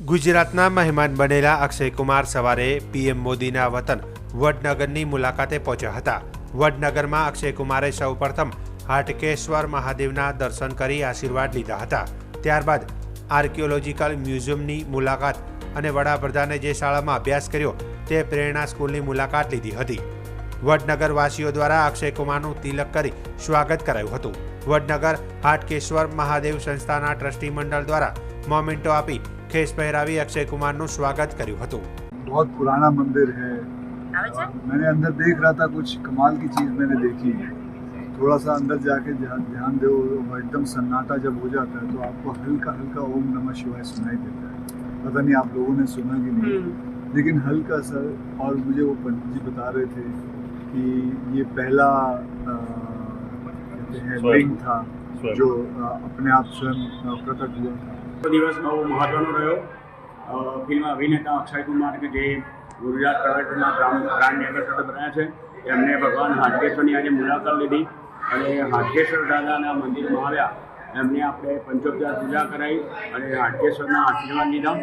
ગુજરાતના મહેમાન બનેલા અક્ષય કુમાર સવારે પીએમ મોદીના વતન વડનગરની મુલાકાતે પહોંચ્યા હતા। વડનગરમાં અક્ષય કુમારે સૌપ્રથમ હાટકેશ્વર મહાદેવના દર્શન કરી આશીર્વાદ લીધા હતા। ત્યારબાદ આર્કિયોલોજીકલ મ્યુઝિયમની મુલાકાત અને વડાપ્રધાને જે શાળામાં અભ્યાસ કર્યો તે પ્રેરણા સ્કૂલની મુલાકાત લીધી હતી। વડનગરવાસીઓ દ્વારા અક્ષય કુમારનું તિલક કરી સ્વાગત કરાયું હતું। વડનગર હાટકેશ્વર મહાદેવ સંસ્થાના ટ્રસ્ટી મંડળ દ્વારા મોમેન્ટો આપી खेस पहरावी अक्षय कुमार नु स्वागत કર્યું હતું। बहुत पुराना मंदिर है, मैंने अंदर देख रहा था, कुछ कमाल की चीज़ मैंने देखी है। थोड़ा सा अंदर जाके ध्यान दो, एकदम सन्नाटा जब हो जाता है तो आपको हल्का हल्का ओम नमः शिवाय सुनाई देता है। पता नहीं आप लोगों ने सुना कि नहीं, लेकिन हल्का सा। और मुझे वो पंडित जी बता रहे थे कि ये पहला कहते हैं लिंग था जो अपने आप स्वयं प्रकट हुआ था। दिवस बहुत महत्वનો રહ્યો। ફિલ્મ અભિનેતા અક્ષય કુમાર કે જે ગુજરાત પ્રાઇવેટના બ્રાન્ડ એમ્બેસેડર બન્યા છે, એમને ભગવાન હાટકેશ્વરની આજે મુલાકાત લીધી અને હાટકેશ્વર દાદાના મંદિરમાં આવ્યા, એમને આપણે પંચોપચાર પૂજા કરાવી અને હાટકેશ્વરના આશીર્વાદ લીધા।